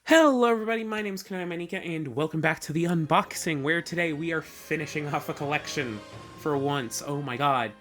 Hello everybody, my name is Kanai Manika, and welcome back to the unboxing, where today we are finishing off a collection for once. Oh my god.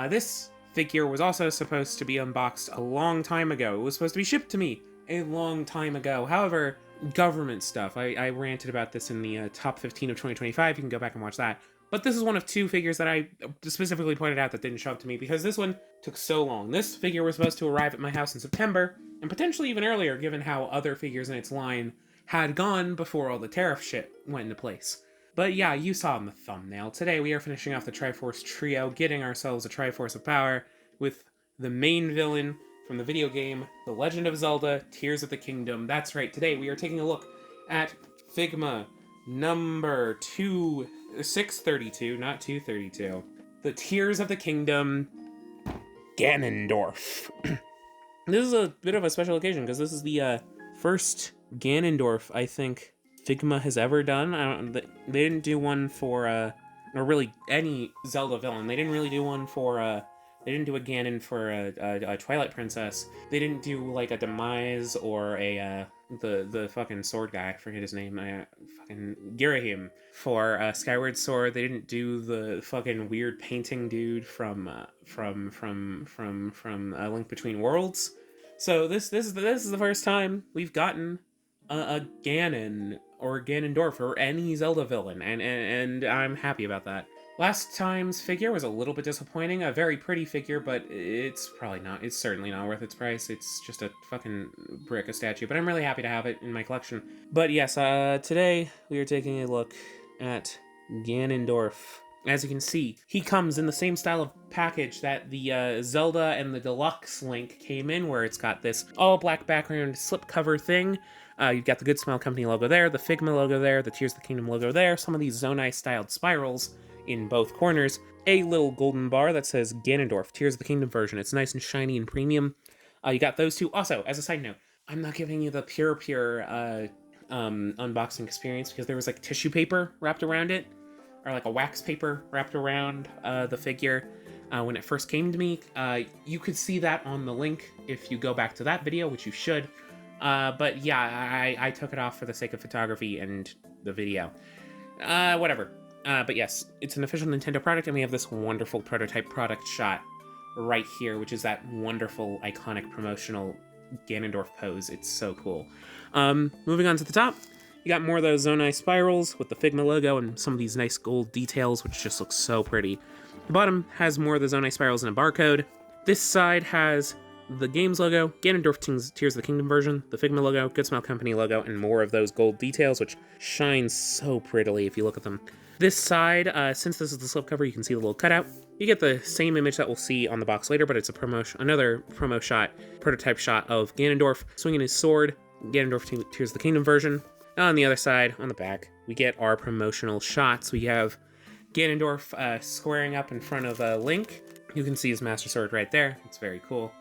This figure was also supposed to be unboxed a long time ago. It was supposed to be shipped to me a long time ago. However, government stuff. I ranted about this in the top 15 of 2025. You can go back and watch that. But this is one of two figures that I specifically pointed out that didn't show up to me because this one took so long. This figure was supposed to arrive at my house in September, and potentially even earlier given how other figures in its line had gone before all the tariff shit went into place. But yeah, you saw in the thumbnail. Today we are finishing off the Triforce Trio, getting ourselves a Triforce of Power with the main villain from the video game, The Legend of Zelda, Tears of the Kingdom. That's right, today we are taking a look at Figma number 632, not 232. The Tears of the Kingdom, Ganondorf. This is a bit of a special occasion because this is the first Ganondorf I think Figma has ever done. They didn't do one for or really any Zelda villain. They didn't really do one for they didn't do a Ganon for a Twilight Princess. They didn't do like a Demise or a the fucking sword guy. I forget his name. Fucking Girahim for Skyward Sword. They didn't do the fucking weird painting dude from Link Between Worlds. So this is the first time we've gotten a Ganon or Ganondorf or any Zelda villain, and I'm happy about that. Last time's figure was a little bit disappointing. A very pretty figure, but it's certainly not worth its price. It's just a fucking brick, a statue, but I'm really happy to have it in my collection. But yes, today we are taking a look at Ganondorf. As you can see, he comes in the same style of package that the Zelda and the Deluxe Link came in, where it's got this all-black background slipcover thing. You've got the Good Smile Company logo there, the Figma logo there, the Tears of the Kingdom logo there, some of these Zonai-styled spirals in both corners, a little golden bar that says Ganondorf, Tears of the Kingdom version. It's nice and shiny and premium. You got those two. Also, as a side note, I'm not giving you the pure unboxing experience because there was like tissue paper wrapped around it, or like a wax paper wrapped around the figure when it first came to me. You could see that on the link if you go back to that video, which you should. But yeah, I took it off for the sake of photography and the video. Whatever. But yes, it's an official Nintendo product, and we have this wonderful prototype product shot right here, which is that wonderful, iconic promotional Ganondorf pose. It's so cool. Moving on to the top, you got more of those Zonai spirals with the Figma logo and some of these nice gold details, which just looks so pretty. The bottom has more of the Zonai spirals and a barcode. This side has the game's logo, Ganondorf Tears of the Kingdom version, the Figma logo, Good Smile Company logo, and more of those gold details, which shine so prettily if you look at them. This side, since this is the slipcover, you can see the little cutout. You get the same image that we'll see on the box later, but it's another prototype shot of Ganondorf swinging his sword, Ganondorf Tears of the Kingdom version. On the other side, on the back, we get our promotional shots. We have Ganondorf squaring up in front of Link. You can see his Master Sword right there. It's very cool.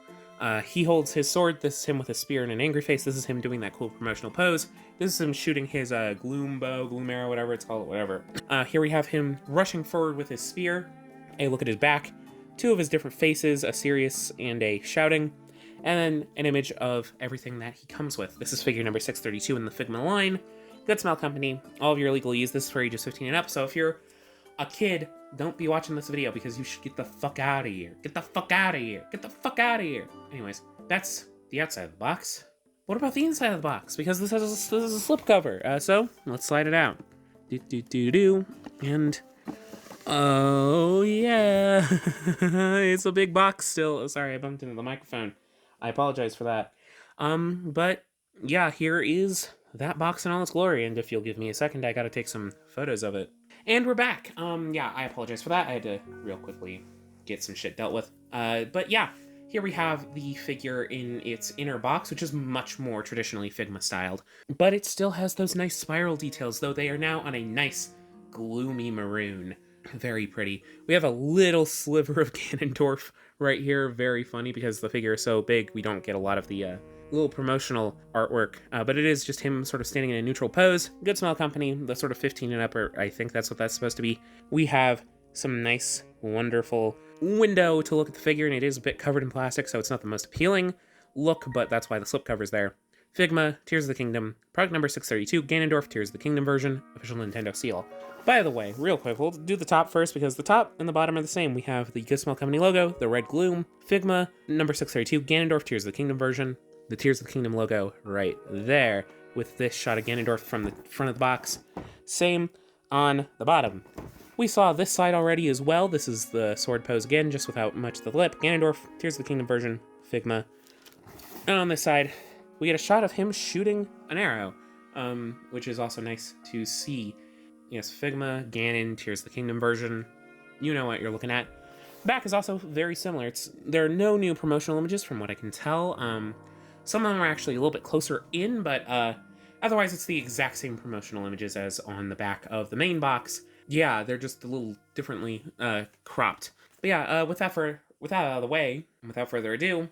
He holds his sword. This is him with a spear and an angry face. This is him doing that cool promotional pose. This is him shooting his gloom bow, gloom arrow, whatever it's called, whatever. Here we have him rushing forward with his spear. A look at his back. Two of his different faces, a serious and a shouting. And then an image of everything that he comes with. This is figure number 632 in the Figma line. Good Smile Company. All of your legalese. This is for ages 15 and up. So if you're a kid, don't be watching this video because you should get the fuck out of here. Get the fuck out of here. Get the fuck out of here. Anyways, that's the outside of the box. What about the inside of the box? Because this is a slipcover. So let's slide it out. And oh yeah, it's a big box still. Oh, sorry, I bumped into the microphone. I apologize for that. But yeah, here is that box in all its glory. And if you'll give me a second, I gotta take some photos of it. And we're back. Yeah, I apologize for that. I had to real quickly get some shit dealt with. But yeah, here we have the figure in its inner box, which is much more traditionally Figma styled. But it still has those nice spiral details, though they are now on a nice gloomy maroon. Very pretty. We have a little sliver of Ganondorf right here. Very funny because the figure is so big, we don't get a lot of the little promotional artwork, but it is just him sort of standing in a neutral pose. Good Smile Company, the sort of 15 and up, I think that's what that's supposed to be. We have some nice, wonderful window to look at the figure, and it is a bit covered in plastic, so it's not the most appealing look, but that's why the slipcover's there. Figma, Tears of the Kingdom, product number 632, Ganondorf, Tears of the Kingdom version, official Nintendo seal. By the way, real quick, we'll do the top first because the top and the bottom are the same. We have the Good Smell Company logo, the red gloom, Figma, number 632, Ganondorf, Tears of the Kingdom version, the Tears of the Kingdom logo right there, with this shot of Ganondorf from the front of the box. Same on the bottom. We saw this side already as well. This is the sword pose again, just without much of the lip. Ganondorf, Tears of the Kingdom version, Figma. And on this side, we get a shot of him shooting an arrow, which is also nice to see. Yes, Figma, Ganon, Tears of the Kingdom version. You know what you're looking at. Back is also very similar. There are no new promotional images from what I can tell. Some of them are actually a little bit closer in, but otherwise it's the exact same promotional images as on the back of the main box. Yeah, they're just a little differently cropped. But yeah, with that out of the way, and without further ado,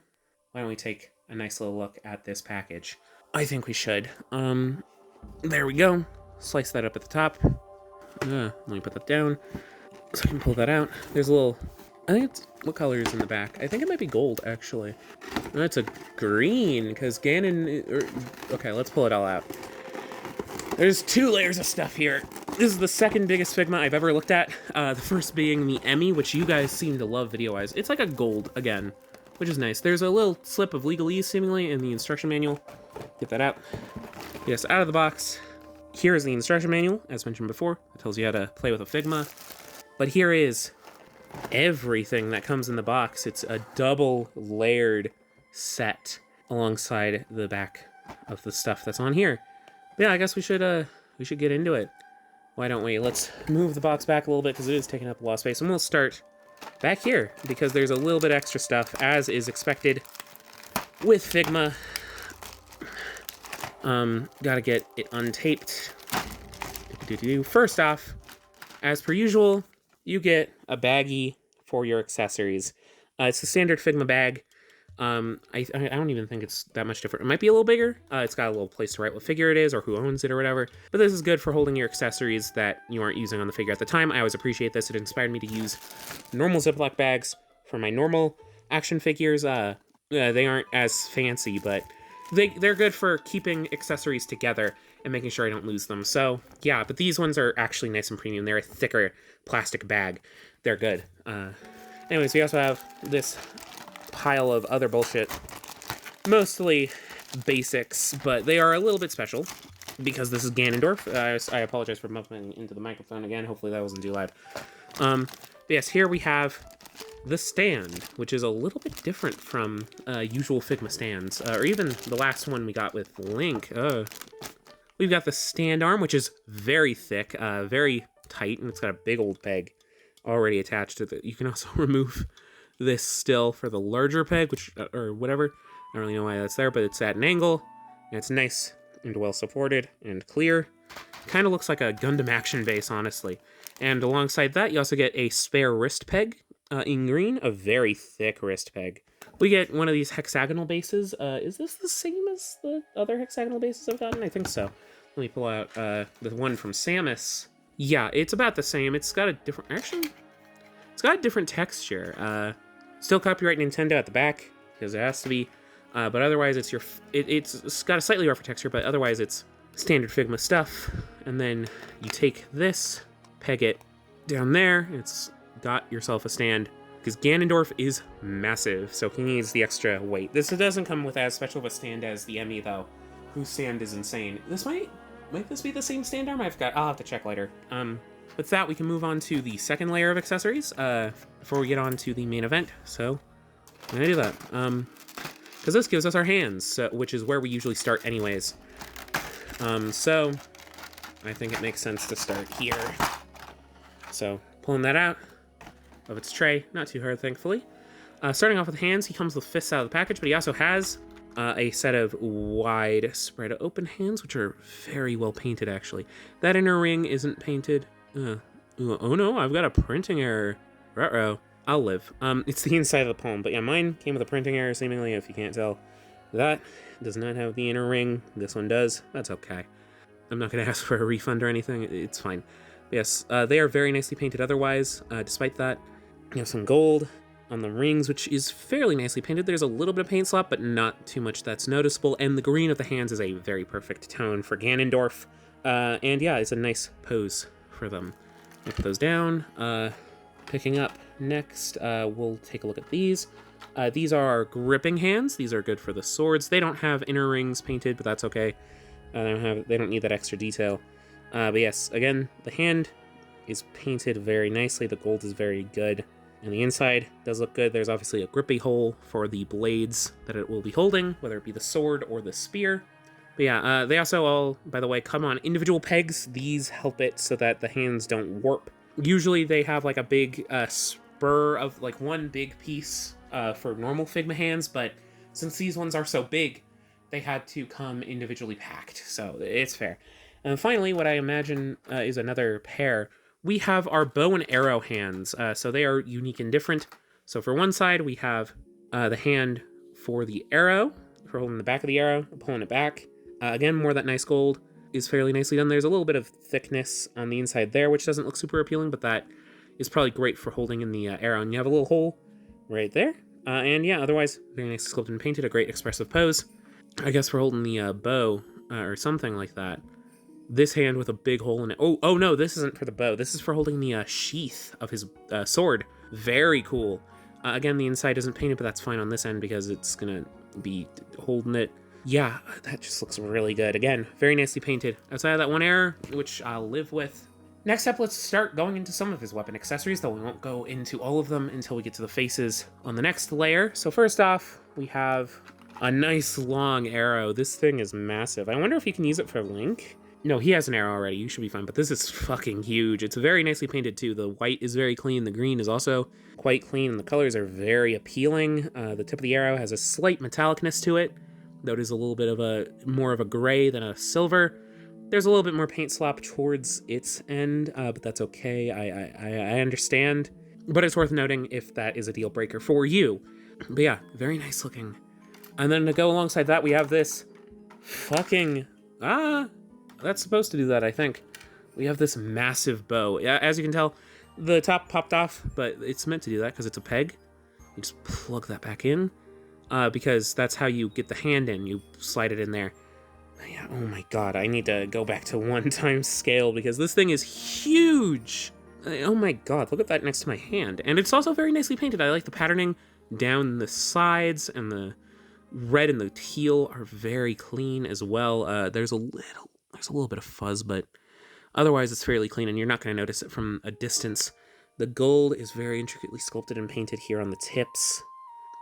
why don't we take a nice little look at this package? I think we should. There we go. Slice that up at the top. Let me put that down so I can pull that out. There's a little, I think it's, what color is in the back? I think it might be gold, actually. No, it's a green, because Ganon, okay, let's pull it all out. There's 2 layers of stuff here. This is the second biggest Figma I've ever looked at. The first being the Emmy, which you guys seem to love video-wise. It's like a gold, again, which is nice. There's a little slip of legalese, seemingly, in the instruction manual. Get that out. Yes, out of the box. Here is the instruction manual, as mentioned before. It tells you how to play with a Figma. But here is everything that comes in the box. It's a double layered set alongside the back of the stuff that's on here. But yeah, I guess we should get into it. Why don't we? Let's move the box back a little bit because it is taking up a lot of space. And we'll start back here because there's a little bit extra stuff, as is expected with Figma. Gotta get it untaped. First off, as per usual, you get a baggie for your accessories. It's the standard Figma bag. I don't even think it's that much different. It might be a little bigger. It's got a little place to write what figure it is or who owns it or whatever. But this is good for holding your accessories that you aren't using on the figure at the time. I always appreciate this. It inspired me to use normal Ziploc bags for my normal action figures. They aren't as fancy, but they're good for keeping accessories together and making sure I don't lose them. So yeah, but these ones are actually nice and premium. They're a thicker plastic bag. They're good. Anyways, we also have this pile of other bullshit. Mostly basics, but they are a little bit special because this is Ganondorf. I apologize for muffling into the microphone again. Hopefully that wasn't too loud. But yes, here we have the stand, which is a little bit different from usual Figma stands, or even the last one we got with Link. We've got the stand arm, which is very thick, very tight, and it's got a big old peg already attached to it. You can also remove this still for the larger peg, which, or whatever. I don't really know why that's there, but it's at an angle, and it's nice and well supported and clear. Kind of looks like a Gundam action base, honestly. And alongside that, you also get a spare wrist peg in green, a very thick wrist peg. We get one of these hexagonal bases. Is this the same as the other hexagonal bases I've gotten? I think so. Let me pull out the one from Samus. Yeah, it's about the same. It's got a different, actually, it's got a different texture. Still copyright Nintendo at the back, because it has to be. But otherwise, it's it's got a slightly rougher texture, but otherwise it's standard Figma stuff. And then you take this, peg it down there, and it's got yourself a stand. Because Ganondorf is massive, so he needs the extra weight. This doesn't come with as special of a stand as the Emmy, though, whose stand is insane. This might this be the same stand arm? I'll have to check later. With that, we can move on to the second layer of accessories before we get on to the main event. So I'm gonna do that. Because this gives us our hands, which is where we usually start anyways. So I think it makes sense to start here. So pulling that out of its tray, not too hard, thankfully. Starting off with hands, he comes with fists out of the package, but he also has a set of wide spread open hands, which are very well painted, actually. That inner ring isn't painted. Oh no, I've got a printing error. Ruh-roh. I'll live. It's the inside of the palm, but yeah, mine came with a printing error, seemingly, if you can't tell. That does not have the inner ring. This one does. That's okay. I'm not going to ask for a refund or anything. It's fine. Yes, they are very nicely painted otherwise, despite that. You have some gold on the rings, which is fairly nicely painted. There's a little bit of paint slop, but not too much that's noticeable. And the green of the hands is a very perfect tone for Ganondorf. And yeah, it's a nice pose for them. I put those down. Picking up next, we'll take a look at these. These are our gripping hands. These are good for the swords. They don't have inner rings painted, but that's okay. They don't need that extra detail. But yes, again, the hand is painted very nicely. The gold is very good. And the inside does look good. There's obviously a grippy hole for the blades that it will be holding, whether it be the sword or the spear. But yeah, they also all, by the way, come on individual pegs. These help it so that the hands don't warp. Usually they have like a big spur of like one big piece for normal Figma hands, but since these ones are so big, they had to come individually packed, so it's fair. And finally, what I imagine is another pair. We have our bow and arrow hands, so they are unique and different. So for one side, we have the hand for the arrow, for holding the back of the arrow, pulling it back. Again, more of that nice gold is fairly nicely done. There's a little bit of thickness on the inside there, which doesn't look super appealing, but that is probably great for holding in the arrow. And you have a little hole right there. And yeah, otherwise, very nicely sculpted and painted, a great expressive pose. I guess for holding the bow or something like that. This hand with a big hole in it. Oh no, this isn't for the bow. This is for holding the sheath of his sword. Very cool. Again, the inside isn't painted, but that's fine on this end because it's gonna be holding it. Yeah, that just looks really good. Again, very nicely painted. Outside of that one error, which I'll live with. Next up, let's start going into some of his weapon accessories, though we won't go into all of them until we get to the faces on the next layer. So first off, we have a nice long arrow. This thing is massive. I wonder if you can use it for Link. No, he has an arrow already. You should be fine, but this is fucking huge. It's very nicely painted, too. The white is very clean. The green is also quite clean, and the colors are very appealing. The tip of the arrow has a slight metallicness to it, though it is a little bit of more of a gray than a silver. There's a little bit more paint slop towards its end, but that's okay. I understand. But it's worth noting if that is a deal breaker for you. But yeah, very nice looking. And then to go alongside that, we have this fucking... that's supposed to do that, I think. We have this massive bow. As you can tell, the top popped off, but it's meant to do that because it's a peg. You just plug that back in, because that's how you get the hand in. You slide it in there. Yeah, oh my god, I need to go back to 1x scale because this thing is huge! Oh my god, look at that next to my hand. And it's also very nicely painted. I like the patterning down the sides, and the red and the teal are very clean as well. There's a little bit of fuzz, but otherwise it's fairly clean, and you're not going to notice it from a distance. The gold is very intricately sculpted and painted here on the tips.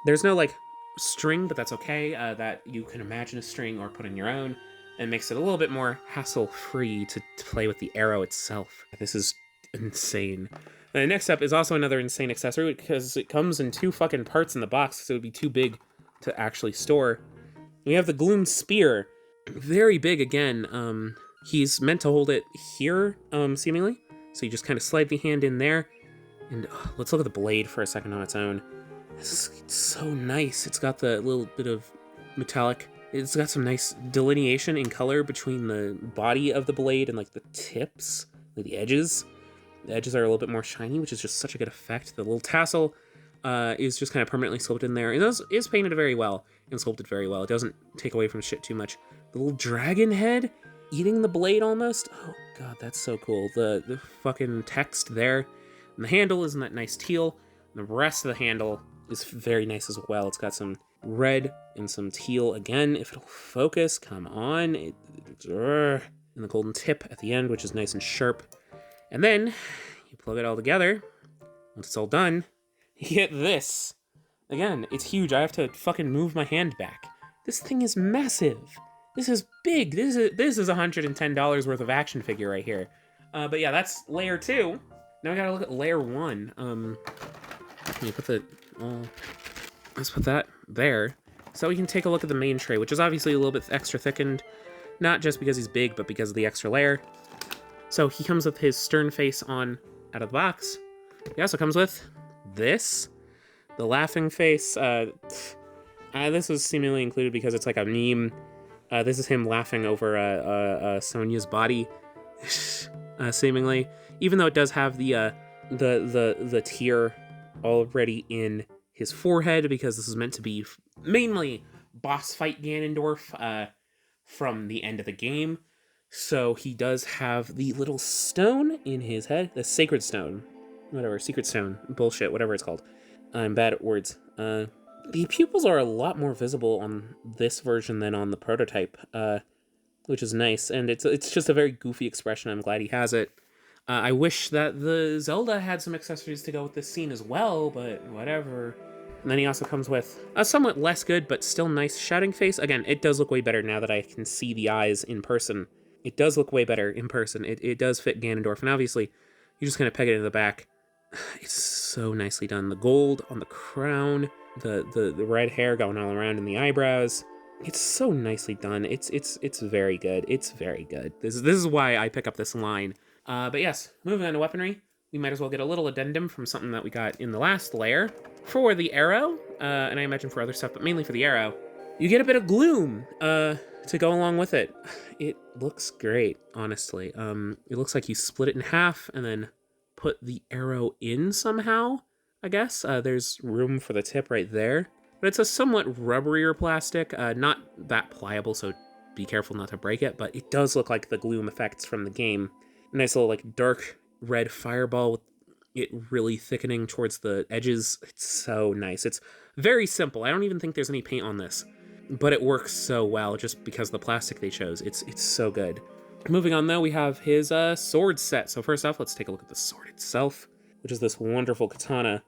There's no, like, string, but that's okay. That you can imagine a string or put in your own. It makes it a little bit more hassle-free to play with the arrow itself. This is insane. Next up is also another insane accessory because it comes in 2 fucking parts in the box, so it would be too big to actually store. We have the Gloom Spear. Very big again. He's meant to hold it here, seemingly. So you just kind of slide the hand in there. And let's look at the blade for a second on its own. This is so nice. It's got the little bit of metallic. It's got some nice delineation in color between the body of the blade and like the tips, like the edges. The edges are a little bit more shiny, which is just such a good effect. The little tassel is just kind of permanently sculpted in there. It is painted very well and sculpted very well. It doesn't take away from shit too much. The little dragon head eating the blade almost. Oh god, that's so cool. The fucking text there. And the handle is in that nice teal. And the rest of the handle is very nice as well. It's got some red and some teal again. If it'll focus, come on. And the golden tip at the end, which is nice and sharp. And then you plug it all together. Once it's all done, you get this. Again, it's huge. I have to fucking move my hand back. This thing is massive. This is big. This is $110 worth of action figure right here. But yeah, that's layer 2. Now we gotta look at layer 1. Let's put that there. So we can take a look at the main tray, which is obviously a little bit extra thickened. Not just because he's big, but because of the extra layer. So he comes with his stern face on out of the box. He also comes with this. The laughing face. This was seemingly included because it's like a meme. This is him laughing over Sonia's body, seemingly. Even though it does have the tear already in his forehead, because this is meant to be mainly boss fight Ganondorf from the end of the game. So he does have the little stone in his head, the sacred stone, whatever, secret stone, bullshit, whatever it's called. I'm bad at words. The pupils are a lot more visible on this version than on the prototype, which is nice, and it's just a very goofy expression. I'm glad he has it. I wish that the Zelda had some accessories to go with this scene as well, but whatever. And then he also comes with a somewhat less good, but still nice shouting face. Again, it does look way better now that I can see the eyes in person. It does look way better in person. It does fit Ganondorf, and obviously, you just kind of peg it in the back. It's so nicely done. The gold on the crown, the red hair going all around in the eyebrows. It's so nicely done. It's very good. It's very good. This is why I pick up this line. But yes, moving on to weaponry, we might as well get a little addendum from something that we got in the last layer. For the arrow, and I imagine for other stuff, but mainly for the arrow, you get a bit of gloom to go along with it. It looks great, honestly. It looks like you split it in half and then put the arrow in somehow, I guess. There's room for the tip right there. But it's a somewhat rubberier plastic, not that pliable, so be careful not to break it, but it does look like the gloom effects from the game. A nice little like dark red fireball with it really thickening towards the edges. It's so nice. It's very simple. I don't even think there's any paint on this, but it works so well just because of the plastic they chose. It's so good. Moving on though, we have his sword set. So first off, let's take a look at the sword itself, which is this wonderful katana.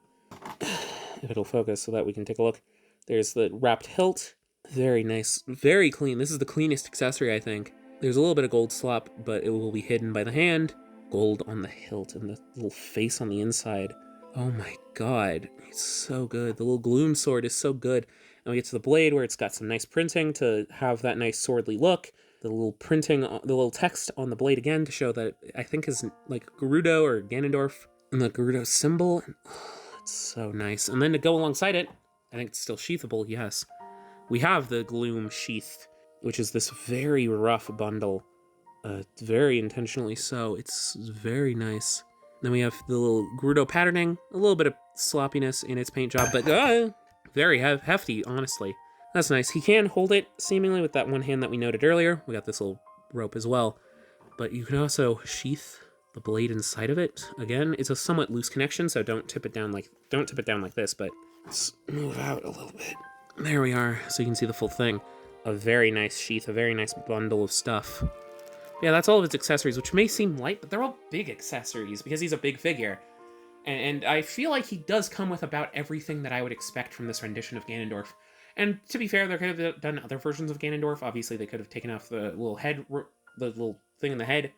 If it'll focus so that we can take a look. There's the wrapped hilt. Very nice, very clean. This is the cleanest accessory, I think. There's a little bit of gold slop, but it will be hidden by the hand. Gold on the hilt and the little face on the inside. Oh my god, it's so good. The little gloom sword is so good. And we get to the blade where it's got some nice printing to have that nice swordly look. The little printing, the little text on the blade again to show that I think is like Gerudo or Ganondorf. And the Gerudo symbol. It's so nice. And then to go alongside it, I think it's still sheathable, yes. We have the Gloom Sheath, which is this very rough bundle. Very intentionally so. It's very nice. Then we have the little Gerudo patterning, a little bit of sloppiness in its paint job, but very hefty, honestly. That's nice. He can hold it, seemingly, with that one hand that we noted earlier. We got this little rope as well. But you can also sheath the blade inside of it. Again, it's a somewhat loose connection, so don't tip it down like this, but let's move out a little bit. There we are, so you can see the full thing. A very nice sheath, a very nice bundle of stuff. Yeah, that's all of its accessories, which may seem light, but they're all big accessories because he's a big figure. And I feel like he does come with about everything that I would expect from this rendition of Ganondorf. And to be fair, they could have done other versions of Ganondorf. Obviously, they could have taken off the little head, the little thing in the head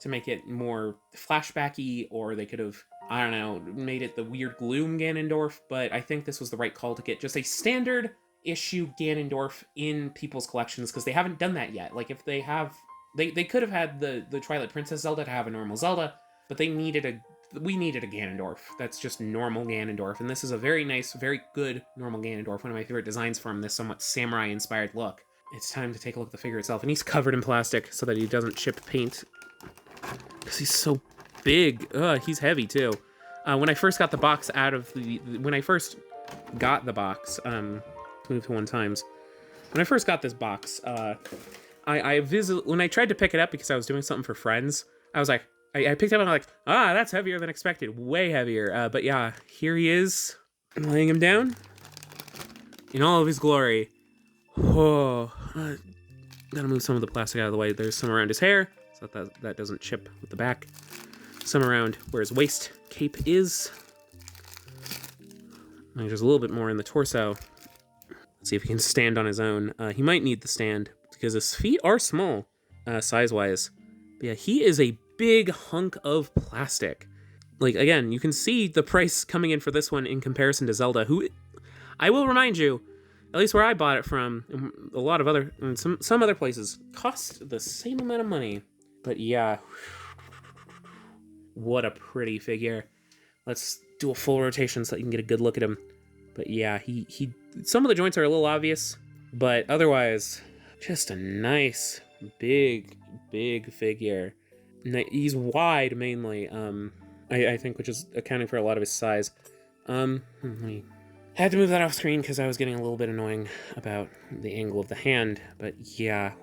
to make it more flashbacky, or they could have, I don't know, made it the weird gloom Ganondorf, but I think this was the right call to get just a standard issue Ganondorf in people's collections, because they haven't done that yet. Like, if they have, they could have had the Twilight Princess Zelda to have a normal Zelda, but we needed a Ganondorf that's just normal Ganondorf, and this is a very nice, very good normal Ganondorf, one of my favorite designs from this somewhat samurai-inspired look. It's time to take a look at the figure itself, and he's covered in plastic so that he doesn't chip paint, because he's so big. He's heavy too. When I first got the box let's move to 1 times. When I first got this box, when I tried to pick it up because I was doing something for friends, I was like, I picked it up and I'm like, that's heavier than expected, way heavier. But yeah, here he is, laying him down in all of his glory. Whoa, gotta move some of the plastic out of the way. There's some around his hair, so that doesn't chip with the back. Some around where his waist cape is. And there's a little bit more in the torso. Let's see if he can stand on his own. He might need the stand because his feet are small, size-wise. But yeah, he is a big hunk of plastic. Like, again, you can see the price coming in for this one in comparison to Zelda, who, I will remind you, at least where I bought it from, and a lot of other, and some other places, cost the same amount of money. But yeah, what a pretty figure. Let's do a full rotation so that you can get a good look at him. But yeah, he some of the joints are a little obvious, but otherwise, just a nice, big figure. He's wide, mainly, I think, which is accounting for a lot of his size. I had to move that off screen because I was getting a little bit annoying about the angle of the hand, but yeah.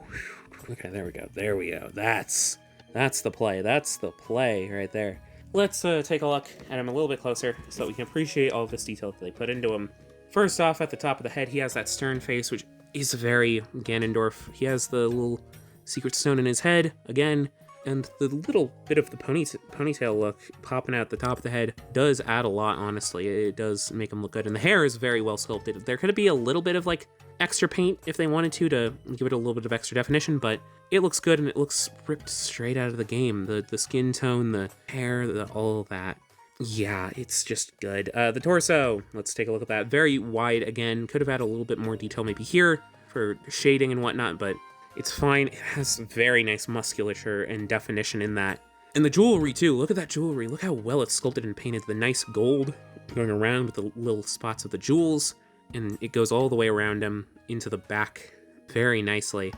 Okay, there we go. There we go. That's the play. That's the play right there. Let's take a look at him a little bit closer so that we can appreciate all of this detail that they put into him. First off, at the top of the head, he has that stern face, which is very Ganondorf. He has the little secret stone in his head, again, and the little bit of the ponytail look popping out the top of the head does add a lot, honestly. It does make him look good, and the hair is very well sculpted. There could be a little bit of, like, extra paint if they wanted to give it a little bit of extra definition, but it looks good, and it looks ripped straight out of the game. The skin tone, the hair, all of that. Yeah, it's just good. The torso, let's take a look at that. Very wide again. Could have had a little bit more detail maybe here for shading and whatnot, but it's fine. It has very nice musculature and definition in that. And the jewelry too. Look at that jewelry. Look how well it's sculpted and painted. The nice gold going around with the little spots of the jewels, and it goes all the way around him into the back very nicely.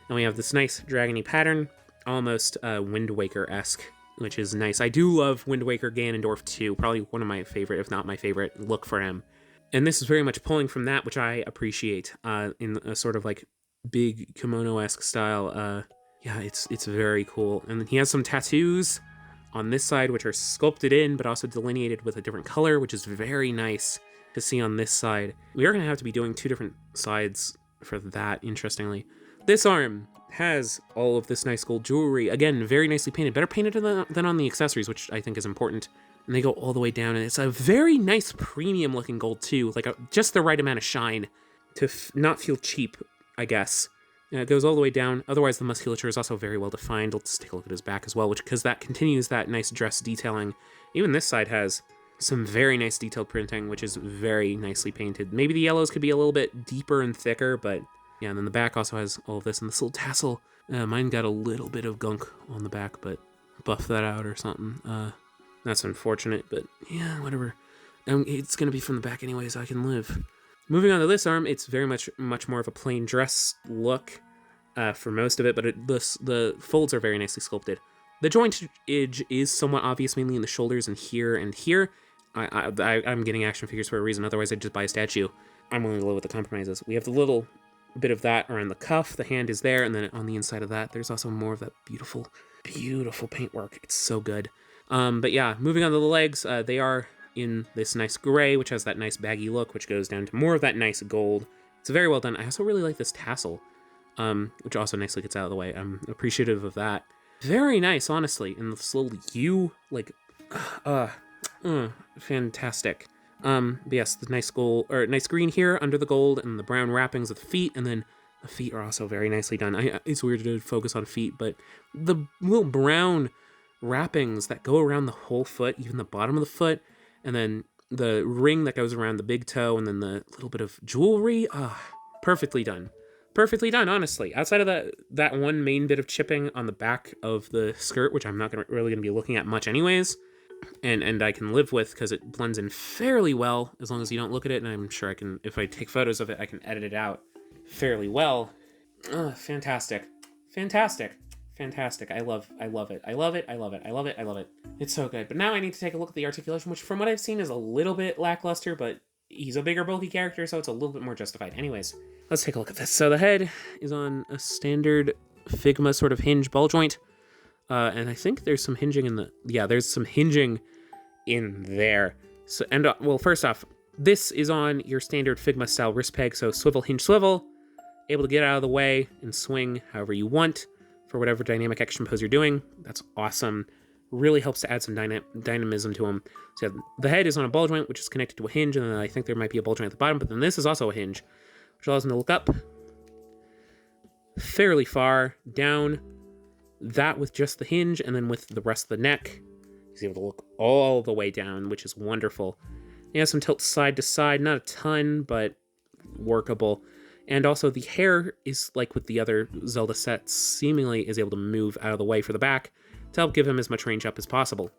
And we have this nice dragony pattern, almost Wind Waker-esque, which is nice. I do love Wind Waker Ganondorf 2, probably one of my favorite, if not my favorite, look for him. And this is very much pulling from that, which I appreciate, in a sort of like big kimono-esque style. Yeah, it's very cool. And he has some tattoos on this side, which are sculpted in, but also delineated with a different color, which is very nice to see on this side. We are going to have to be doing 2 different sides for that, interestingly. This arm has all of this nice gold jewelry. Again, very nicely painted. Better painted than on the accessories, which I think is important. And they go all the way down, and it's a very nice premium looking gold too, like just the right amount of shine to not feel cheap, I guess. And it goes all the way down. Otherwise, the musculature is also very well defined. Let's take a look at his back as well, because that continues that nice dress detailing. Even this side has some very nice detailed printing, which is very nicely painted. Maybe the yellows could be a little bit deeper and thicker, but yeah, and then the back also has all of this, and this little tassel. Mine got a little bit of gunk on the back, but buff that out or something. That's unfortunate, but yeah, whatever. It's going to be from the back anyway, so I can live. Moving on to this arm, it's very much more of a plain dress look for most of it, but the folds are very nicely sculpted. The jointage is somewhat obvious, mainly in the shoulders and here and here. I'm getting action figures for a reason, otherwise I'd just buy a statue. I'm willing to live with the compromises. We have the little bit of that around the cuff, the hand is there, and then on the inside of that, there's also more of that beautiful, beautiful paintwork. It's so good. But yeah, moving on to the legs, they are in this nice gray, which has that nice baggy look, which goes down to more of that nice gold. It's very well done. I also really like this tassel, which also nicely gets out of the way. I'm appreciative of that. Very nice, honestly. And this little U, like, fantastic. But yes, the nice gold, or nice green here under the gold, and the brown wrappings of the feet, and then the feet are also very nicely done. It's weird to focus on feet, but the little brown wrappings that go around the whole foot, even the bottom of the foot, and then the ring that goes around the big toe, and then the little bit of jewelry, perfectly done. Perfectly done, honestly. Outside of that one main bit of chipping on the back of the skirt, which I'm not really going to be looking at much anyways, and I can live with because it blends in fairly well as long as you don't look at it, and I'm sure I can, if I take photos of it, I can edit it out fairly well. Fantastic. Fantastic. Fantastic. I love it. I love it. I love it. I love it. I love it. It's so good. But now I need to take a look at the articulation, which from what I've seen is a little bit lackluster, but he's a bigger, bulky character, so it's a little bit more justified. Anyways, let's take a look at this. So the head is on a standard Figma sort of hinge ball joint. And I think there's some hinging in there's some hinging in there. So, and well, first off, this is on your standard Figma style wrist peg. So swivel, hinge, swivel, able to get out of the way and swing however you want for whatever dynamic action pose you're doing. That's awesome. Really helps to add some dynamism to them. So the head is on a ball joint, which is connected to a hinge, and then I think there might be a ball joint at the bottom, but then this is also a hinge, which allows them to look up fairly far, down, that with just the hinge, and then with the rest of the neck, he's able to look all the way down, which is wonderful. He has some tilt side to side, not a ton, but workable. And also the hair is, like with the other Zelda sets, seemingly is able to move out of the way for the back to help give him as much range up as possible.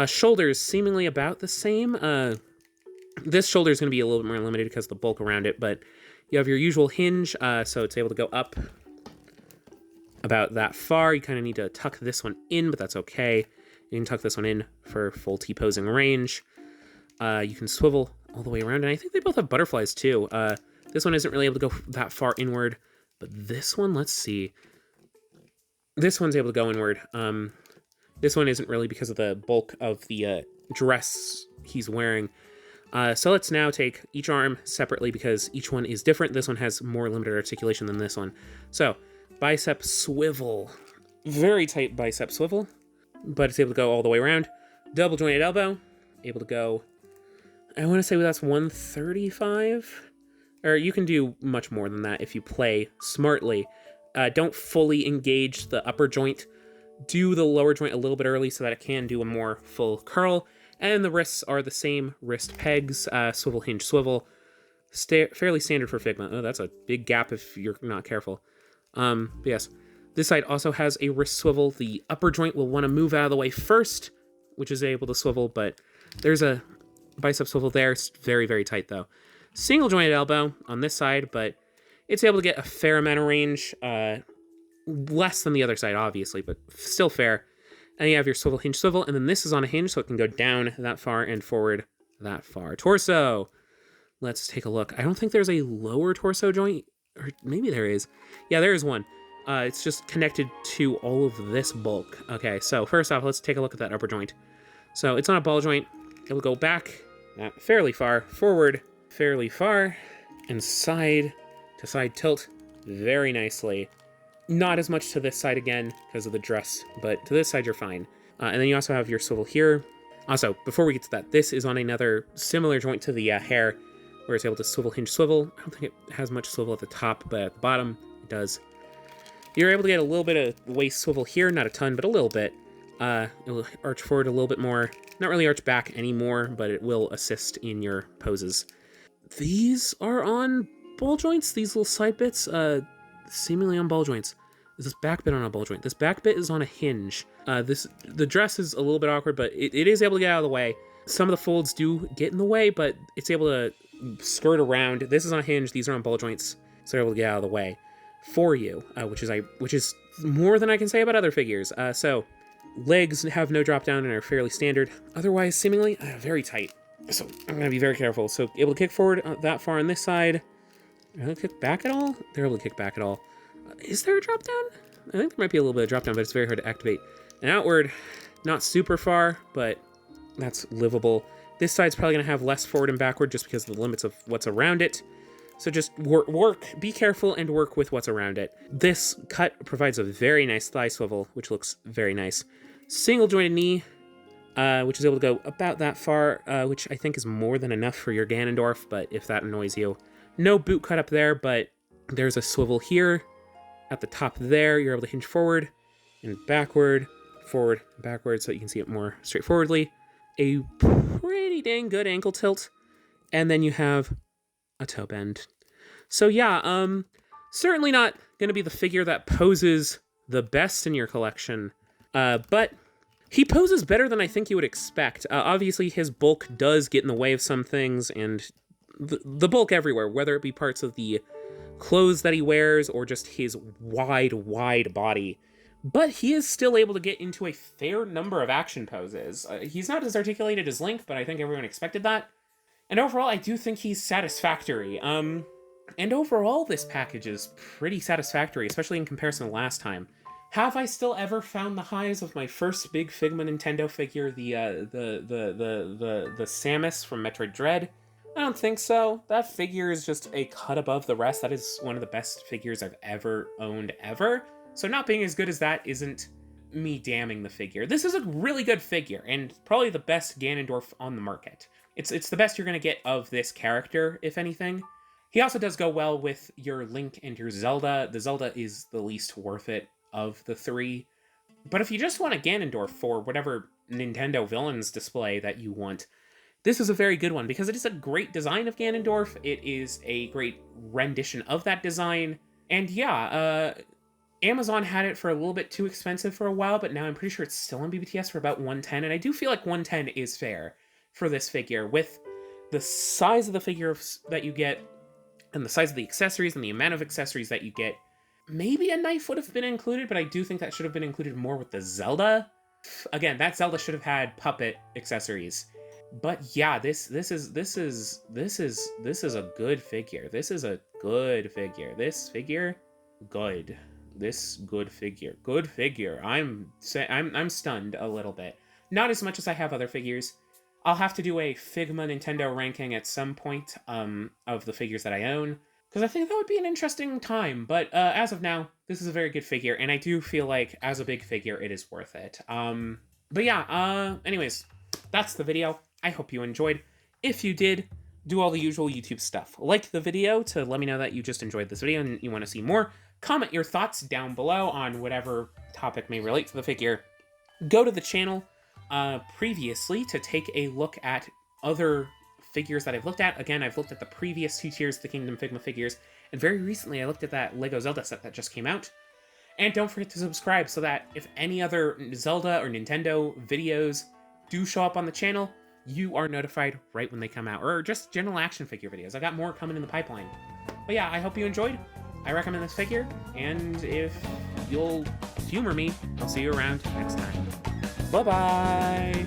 Shoulders, seemingly about the same. This shoulder is going to be a little bit more limited because of the bulk around it, but you have your usual hinge, so it's able to go up about that far. You kind of need to tuck this one in, but that's okay. You can tuck this one in for full T-posing range. You can swivel all the way around. And I think they both have butterflies too. This one isn't really able to go that far inward, but this one, let's see. This one's able to go inward. This one isn't really because of the bulk of the dress he's wearing. So let's now take each arm separately because each one is different. This one has more limited articulation than this one. So, bicep swivel. Very tight bicep swivel, but it's able to go all the way around. Double jointed elbow, able to go, I want to say that's 135? Or you can do much more than that if you play smartly. Don't fully engage the upper joint. Do the lower joint a little bit early so that it can do a more full curl. And the wrists are the same wrist pegs, swivel, hinge, swivel. Fairly standard for Figma. Oh, that's a big gap if you're not careful. But yes, this side also has a wrist swivel. The upper joint will want to move out of the way first, which is able to swivel, but there's a bicep swivel there. It's very, very tight though. Single jointed elbow on this side, but it's able to get a fair amount of range. Less than the other side, obviously, but still fair. And you have your swivel, hinge, swivel, and then this is on a hinge, so it can go down that far and forward that far. Torso. Let's take a look. I don't think there's a lower torso joint, or maybe there is. Yeah, there is one. It's just connected to all of this bulk. Okay, so first off, let's take a look at that upper joint. So it's on a ball joint. It'll go back fairly far, forward fairly far, and side to side tilt very nicely. Not as much to this side again because of the dress, but to this side you're fine. And then you also have your swivel here. Also, before we get to that, this is on another similar joint to the hair, where it's able to swivel, hinge, swivel. I don't think it has much swivel at the top, but at the bottom it does. You're able to get a little bit of waist swivel here, not a ton, but a little bit. It'll arch forward a little bit more. Not really arch back anymore, but it will assist in your poses. These are on ball joints, these little side bits. Seemingly on ball joints. Is this back bit on a ball joint? This back bit is on a hinge. The dress is a little bit awkward, but it is able to get out of the way. Some of the folds do get in the way, but it's able to skirt around. This is on a hinge. These are on ball joints, so they're able to get out of the way for you, which is more than I can say about other figures. So legs have no drop down and are fairly standard. Otherwise, seemingly very tight. So I'm gonna be very careful. So able to kick forward that far on this side. Are they able to kick back at all? They're able to kick back at all. Is there a drop down? I think there might be a little bit of drop down, but it's very hard to activate. And outward, not super far, but that's livable. This side's probably gonna have less forward and backward just because of the limits of what's around it. So just work, be careful and work with what's around it. This cut provides a very nice thigh swivel, which looks very nice. Single jointed knee, which is able to go about that far, which I think is more than enough for your Ganondorf, but if that annoys you. No boot cut up there, but there's a swivel here. At the top there, you're able to hinge forward and backward, forward, backward, so you can see it more straightforwardly. A pretty dang good ankle tilt. And then you have a toe bend. So yeah, certainly not going to be the figure that poses the best in your collection, but he poses better than I think you would expect. Obviously, his bulk does get in the way of some things, and the bulk everywhere, whether it be parts of the clothes that he wears or just his wide body. But he is still able to get into a fair number of action poses. He's not as articulated as Link, but I think everyone expected that. And overall, I do think he's satisfactory. And overall, this package is pretty satisfactory, especially in comparison to last time. Have I still ever found the highs of my first big Figma Nintendo figure, the Samus from Metroid Dread? I don't think so. That figure is just a cut above the rest. That is one of the best figures I've ever owned ever. So not being as good as that isn't me damning the figure. This is a really good figure, and probably the best Ganondorf on the market. It's the best you're going to get of this character, if anything. He also does go well with your Link and your Zelda. The Zelda is the least worth it of the three. But if you just want a Ganondorf for whatever Nintendo villains display that you want, this is a very good one, because it is a great design of Ganondorf. It is a great rendition of that design. And yeah, Amazon had it for a little bit too expensive for a while, but now I'm pretty sure it's still on BBTS for about $110, and I do feel like $110 is fair for this figure, with the size of the figure that you get, and the size of the accessories, and the amount of accessories that you get. Maybe a knife would have been included, but I do think that should have been included more with the Zelda. Again, that Zelda should have had puppet accessories. But yeah, this is a good figure. This is a good figure. This figure, good. This good figure. Good figure. I'm stunned a little bit. Not as much as I have other figures. I'll have to do a Figma Nintendo ranking at some point of the figures that I own, because I think that would be an interesting time. But as of now, this is a very good figure, and I do feel like as a big figure, it is worth it. But yeah. Anyways, that's the video. I hope you enjoyed. If you did, do all the usual YouTube stuff. Like the video to let me know that you just enjoyed this video and you want to see more. Comment your thoughts down below on whatever topic may relate to the figure. Go to the channel previously to take a look at other figures that I've looked at. Again, I've looked at the previous 2 tiers of the Kingdom Figma figures, and very recently I looked at that LEGO Zelda set that just came out. And don't forget to subscribe so that if any other Zelda or Nintendo videos do show up on the channel, you are notified right when they come out, or just general action figure videos. I got more coming in the pipeline. But yeah, I hope you enjoyed. I recommend this figure, and if you'll humor me, I'll see you around next time. Bye-bye!